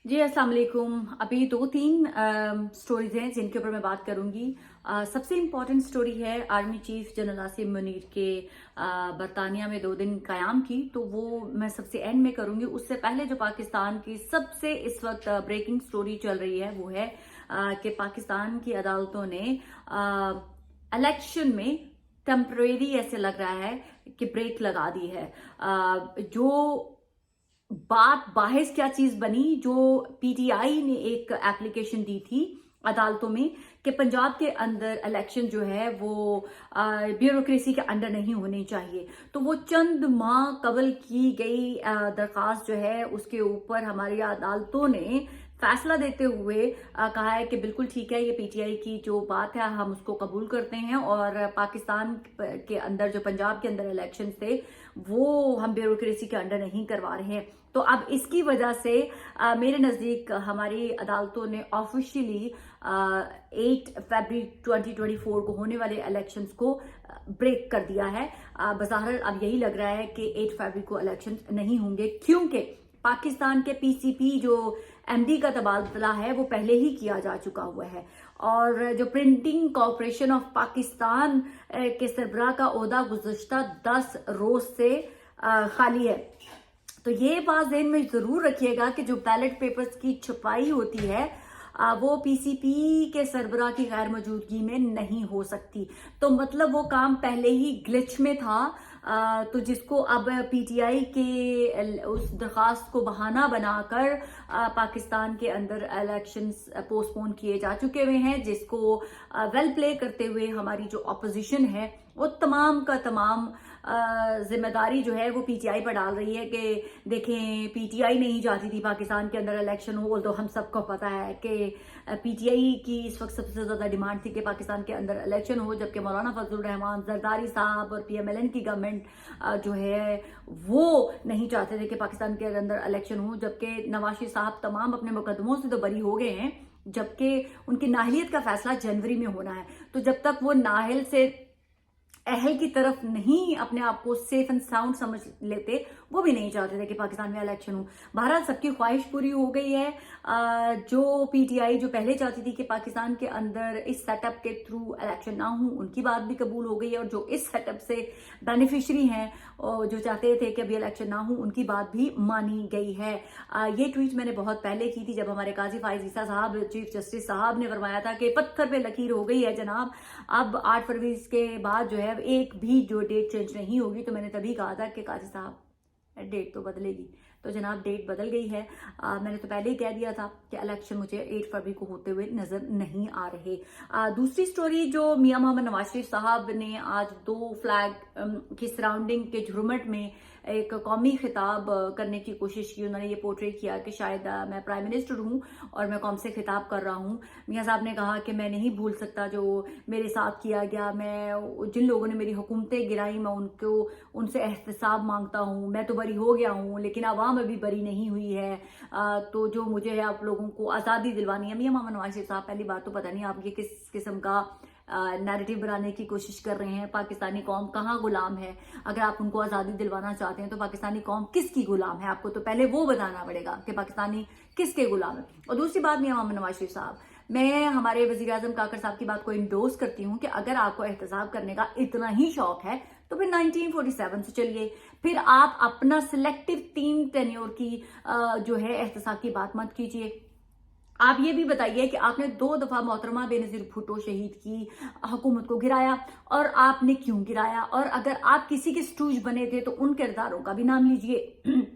जी अस्सलाम वालेकुम। अभी दो तीन स्टोरीज हैं जिनके ऊपर मैं बात करूंगी। सबसे इम्पॉर्टेंट स्टोरी है army chief general Asim Munir के बरतानिया में 2 दिन क़याम की, तो वो मैं सबसे एंड में करूंगी। उससे पहले जो पाकिस्तान की सबसे इस वक्त ब्रेकिंग स्टोरी चल रही है वो है कि पाकिस्तान की अदालतों ने इलेक्शन में टेम्परेरी ऐसे लग रहा है कि ब्रेक लगा दी है। जो बात बाहिस क्या चीज बनी, जो पीटीआई ने एक एप्लीकेशन दी थी अदालतों में कि पंजाब के अंदर इलेक्शन जो है वो ब्यूरोक्रेसी के अंडर नहीं होने चाहिए, तो वो चंद माह कबल की गई दरखास्त जो है उसके ऊपर हमारी अदालतों ने फैसला देते हुए कहा है कि बिल्कुल ठीक है, ये पीटीआई की जो बात है हम उसको कबूल करते हैं और पाकिस्तान के अंदर जो पंजाब के अंदर इलेक्शन थे वो हम ब्यूरोक्रेसी के अंडर नहीं करवा रहे हैं। तो अब इसकी वजह से मेरे नज़दीक हमारी अदालतों ने ऑफिशियली 8 फरवरी 2024 को होने वाले इलेक्शंस को ब्रेक कर दिया है। बज़ाहिर अब यही लग रहा है कि 8 फरवरी को इलेक्शंस नहीं होंगे, क्योंकि पाकिस्तान के पीसीपी जो एमडी का तबादला है वो पहले ही किया जा चुका हुआ है और जो प्रिंटिंग कॉरपोरेशन ऑफ पाकिस्तान के सरबराह का ओहदा गुज़श्ता 10 रोज से खाली है। तो ये बात ज़हन में जरूर रखिएगा कि जो बैलेट पेपर्स की छपाई होती है वो पीसीपी के सरबराह की गैर मौजूदगी में नहीं हो सकती। तो मतलब वो काम पहले ही ग्लिच में था। तो जिसको अब पीटीआई के उस दरखास्त को बहाना बनाकर पाकिस्तान के अंदर इलेक्शंस पोस्टपोन किए जा चुके हुए हैं, जिसको वेल प्ले करते हुए हमारी जो ऑपोजिशन है वो तमाम का तमाम जिम्मेदारी जो है वो पीटीआई पर डाल रही है कि देखें पीटीआई नहीं चाहती थी पाकिस्तान के अंदर इलेक्शन हो। तो हम सबको पता है कि पीटीआई की इस वक्त सबसे ज्यादा डिमांड थी कि पाकिस्तान के अंदर इलेक्शन हो, जबकि मौलाना फजलुर रहमान जरदारी साहब और पीएमएलएन की गवर्नमेंट जो है वो नहीं चाहते थे कि पाकिस्तान के अंदर इलेक्शन हो, जबकि नवाज शरीफ साहब तमाम अपने मुकदमों से तो बरी हो गए हैं, जबकि उनकी नाहलियत का फैसला जनवरी में होना है। तो जब तक वो नाहल से अहल की तरफ नहीं अपने आप को सेफ एंड साउंड समझ लेते, वो भी नहीं चाहते थे कि पाकिस्तान में इलेक्शन हो। बहरहाल सबकी ख्वाहिश पूरी हो गई है। जो पीटीआई जो पहले चाहती थी कि पाकिस्तान के अंदर इस सेटअप के थ्रू इलेक्शन ना हो, उनकी बात भी कबूल हो गई है, और जो इस सेटअप से बेनिफिशरी हैं जो चाहते थे कि अभी इलेक्शन ना हो, उनकी बात भी मानी गई है। ये ट्वीट मैंने बहुत पहले की थी जब हमारे काजी फाइज ईसा साहब चीफ जस्टिस साहब ने फरमाया था कि पत्थर पे लकीर हो गई है जनाब, अब 8 फरवरी के बाद जो है एक भी जो डेट चेंज नहीं होगी। तो मैंने तभी कहा था कि काजी साहब डेट तो बदलेगी, तो जनाब डेट बदल गई है। मैंने तो पहले ही कह दिया था कि इलेक्शन मुझे 8 फरवरी को होते हुए नजर नहीं आ रहे। दूसरी स्टोरी जो मियां मोहम्मद नवाज शरीफ साहब ने आज 2 फ्लैग की सराउंडिंग के झुरमट में एक कौमी खिताब करने की कोशिश की। उन्होंने ये पोर्ट्रेट किया कि शायद मैं प्राइम मिनिस्टर हूँ और मैं कौम से खिताब कर रहा हूँ। मियां साहब ने कहा कि मैं नहीं भूल सकता जो मेरे साथ किया गया, मैं जिन लोगों ने मेरी हुकूमतें गिराई मैं उनसे एहतसाब मांगता हूँ। मैं तो बरी हो गया हूँ लेकिन आवाम अभी बरी नहीं हुई है, तो जो मुझे आप लोगों को आज़ादी दिलवानी है। मियां मोहम्मद नवाज शरीफ साहब, पहली बात तो पता नहीं आप ये किस किस्म का नैरेटिव बनाने की कोशिश कर रहे हैं। पाकिस्तानी कौम कहाँ गुलाम है? अगर आप उनको आज़ादी दिलवाना चाहते हैं तो पाकिस्तानी कौम किसकी गुलाम है? आपको तो पहले वो बताना पड़ेगा कि पाकिस्तानी किसके गुलाम है। और दूसरी बात, मियां मोहम्मद नवाज शरीफ साहब, मैं हमारे वजीर आजम काकर साहब की बात को इंडोर्स करती हूँ कि अगर आपको एहतसाब करने का इतना ही शौक है तो फिर 1947 से चलिए, फिर आप अपना सिलेक्टिव 3 टेन्योर की जो है एहतसाब की बात मत कीजिए। आप ये भी बताइए कि आपने 2 दफा मोहतरमा बेनजीर भुट्टो शहीद की हुकूमत को गिराया, और आपने क्यों गिराया? और अगर आप किसी के स्टूज बने थे तो उन किरदारों का भी नाम लीजिए।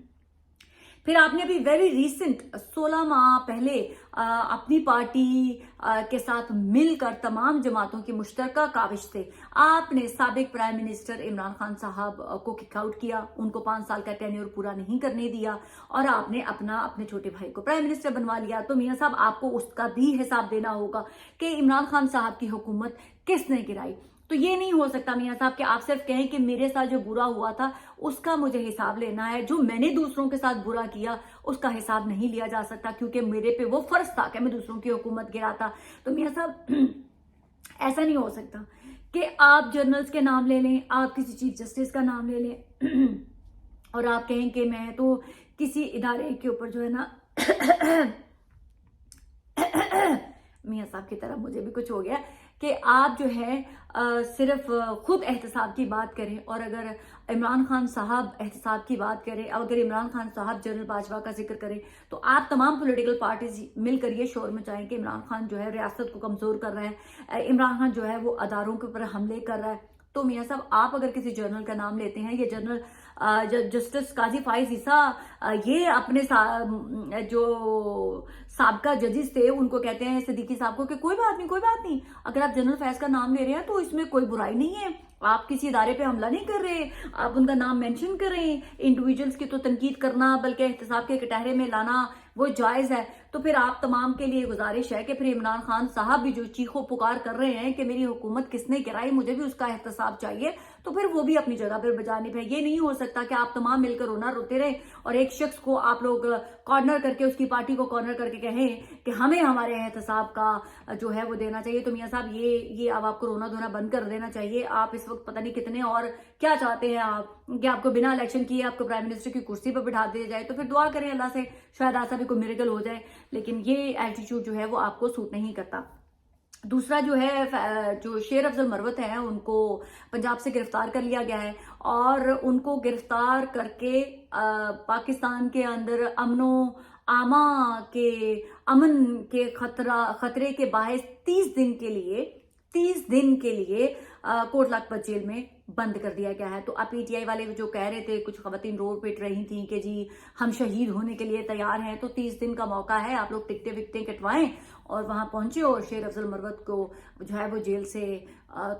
फिर आपने अभी वेरी रीसेंट 16 माह पहले अपनी पार्टी के साथ मिलकर तमाम जमातों की मुश्तरका काविश से आपने साबिक प्राइम मिनिस्टर इमरान खान साहब को किक आउट किया, उनको 5 साल का टेन्योर पूरा नहीं करने दिया, और आपने अपने छोटे भाई को प्राइम मिनिस्टर बनवा लिया। तो मियां साहब आपको उसका भी हिसाब देना होगा कि इमरान खान साहब की हुकूमत किसने गिराई। तो ये नहीं हो सकता मियां साहब कि आप सिर्फ कहें कि मेरे साथ जो बुरा हुआ था उसका मुझे हिसाब लेना है, जो मैंने दूसरों के साथ बुरा किया उसका हिसाब नहीं लिया जा सकता, क्योंकि मेरे पे वो फर्ज था कि मैं दूसरों की हुकूमत गिराता। तो मियां साहब ऐसा नहीं हो सकता कि आप जर्नल्स के नाम ले लें, आप किसी चीफ जस्टिस का नाम ले लें और आप कहें कि मैं तो किसी इदारे के ऊपर जो है ना میاں صاحب کی طرح مجھے بھی کچھ ہو گیا کہ آپ جو ہے صرف خود احتساب کی بات کریں، اور اگر عمران خان صاحب احتساب کی بات کریں، اگر عمران خان صاحب جنرل باجوہ کا ذکر کریں، تو آپ تمام پولیٹیکل پارٹیز مل کر یہ شور مچائیں کہ عمران خان جو ہے ریاست کو کمزور کر رہا ہے، عمران خان جو ہے وہ اداروں کے اوپر حملے کر رہا ہے۔ تو میاں صاحب آپ اگر کسی جنرل کا نام لیتے ہیں، یہ جنرل جسٹس قاضی فائز عیسیٰ یہ اپنے جو سابقہ ججز تھے ان کو کہتے ہیں صدیقی صاحب کو کہ کوئی بات نہیں، کوئی بات نہیں، اگر آپ جنرل فیض کا نام لے رہے ہیں تو اس میں کوئی برائی نہیں ہے، آپ کسی ادارے پہ حملہ نہیں کر رہے، آپ ان کا نام مینشن کریں، انڈیویجلز کی تو تنقید کرنا بلکہ احتساب کے کٹہرے میں لانا وہ جائز ہے۔ تو پھر آپ تمام کے لیے گزارش ہے کہ پھر عمران خان صاحب بھی جو چیخو پکار کر رہے ہیں کہ میری حکومت کس نے گرائی، مجھے بھی اس کا احتساب چاہیے، تو پھر وہ بھی اپنی جگہ پر بجانب ہے۔ یہ نہیں ہو سکتا کہ آپ تمام مل کر رونا روتے رہیں اور ایک شخص کو آپ لوگ کارنر کر کے، اس کی پارٹی کو کارنر کر کے کہیں کہ ہمیں ہمارے احتساب کا جو ہے وہ دینا چاہیے۔ تو میاں صاحب یہ اب آپ کو رونا دھونا بند کر دینا چاہیے۔ آپ اس وقت پتہ نہیں کتنے اور کیا چاہتے ہیں آپ کہ آپ کو بنا الیکشن کیے آپ کو پرائم منسٹر کی کرسی پر بٹھا دیا جائے، تو پھر دعا کریں اللہ سے شاید ایسا بھی کوئی میریکل ہو جائے، لیکن یہ ایٹیٹیوڈ جو ہے وہ آپ کو سوٹ نہیں کرتا۔ دوسرا جو ہے، جو شیر افضل مروت ہیں ان کو پنجاب سے گرفتار کر لیا گیا ہے، اور ان کو گرفتار کر کے پاکستان کے اندر امن و امان کے خطرے کے باعث 30 دن کے لیے کوٹ لاکھپت جیل میں بند کر دیا گیا ہے۔ تو اب پی ٹی آئی والے جو کہہ رہے تھے، کچھ خواتین روڈ پٹ رہی تھیں کہ جی ہم شہید ہونے کے لیے تیار ہیں، تو 30 دن کا موقع ہے، آپ لوگ ٹکٹیں وکٹیں کٹوائیں اور وہاں پہنچے اور شیر افضل مروت کو جو ہے وہ جیل سے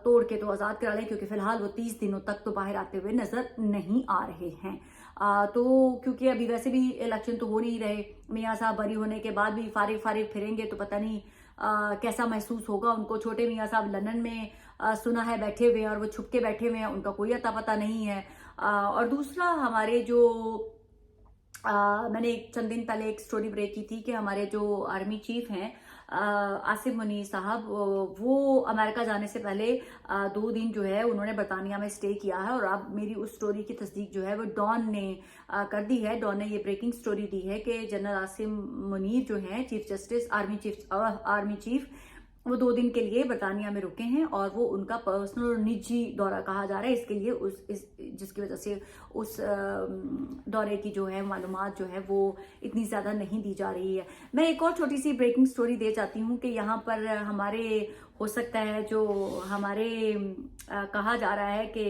توڑ کے تو آزاد کرا لیں، کیونکہ فی الحال وہ 30 دنوں تک تو باہر آتے ہوئے نظر نہیں آ رہے ہیں۔ تو کیونکہ ابھی ویسے بھی الیکشن تو ہو نہیں رہے، میاں صاحب بری ہونے کے بعد بھی فارغ پھریں گے تو پتہ نہیں کیسا محسوس ہوگا ان کو۔ چھوٹے میاں صاحب لندن میں سنا ہے بیٹھے ہوئے ہیں، اور وہ چھپ کے بیٹھے ہوئے ہیں، ان کا کوئی اتا پتہ نہیں ہے۔ اور دوسرا ہمارے جو میں نے چند دن پہلے ایک سٹوری بریک کی تھی کہ ہمارے جو آرمی چیف ہیں آصف منیر صاحب، وہ امریکہ جانے سے پہلے 2 دن جو ہے انہوں نے برطانیہ میں اسٹے کیا ہے، اور اب میری اس سٹوری کی تصدیق جو ہے وہ ڈان نے کر دی ہے۔ ڈان نے یہ بریکنگ سٹوری دی ہے کہ جنرل آصف منیر جو ہیں چیف جسٹس آرمی چیف، وہ 2 دن کے لیے برطانیہ میں رکے ہیں، اور وہ ان کا پرسنل اور نجی دورہ کہا جا رہا ہے، اس کے لیے جس کی وجہ سے اس دورے کی جو ہے معلومات جو ہے وہ اتنی زیادہ نہیں دی جا رہی ہے۔ میں ایک اور چھوٹی سی بریکنگ سٹوری دے چاہتی ہوں کہ یہاں پر ہمارے ہو سکتا ہے جو ہمارے کہا جا رہا ہے کہ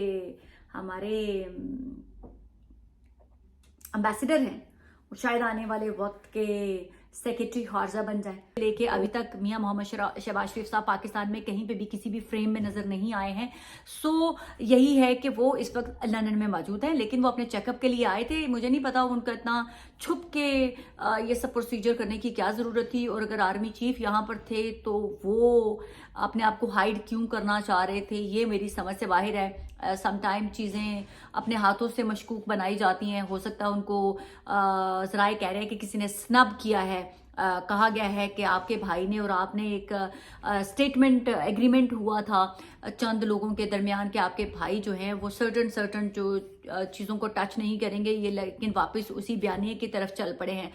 ہمارے امبیسڈر ہیں وہ شاید آنے والے وقت کے سیکرٹری خارجہ بن جائیں، لے کے ابھی تک میاں محمد شہباز شریف صاحب پاکستان میں کہیں پہ بھی کسی بھی فریم میں نظر نہیں آئے ہیں۔ سو یہی ہے کہ وہ اس وقت لندن میں موجود ہیں، لیکن وہ اپنے چیک اپ کے لیے آئے تھے۔ مجھے نہیں پتا ان کا اتنا چھپ کے یہ سب پروسیجر کرنے کی کیا ضرورت تھی، اور اگر آرمی چیف یہاں پر تھے تو وہ اپنے آپ کو ہائیڈ کیوں کرنا چاہ رہے تھے، یہ میری سمجھ سے باہر ہے۔ سم ٹائم چیزیں اپنے ہاتھوں سے مشکوک بنائی جاتی ہیں، ہو سکتا ہے ان کو ذرائع کہہ رہے ہیں کہ کسی نے سنب کیا ہے، کہا گیا ہے کہ آپ کے بھائی نے اور آپ نے ایک اسٹیٹمنٹ ایگریمنٹ ہوا تھا چند لوگوں کے درمیان کہ آپ کے بھائی جو ہیں وہ سرٹن جو چیزوں کو ٹچ نہیں کریں گے، یہ لیکن واپس اسی بیانیے کی طرف چل پڑے ہیں۔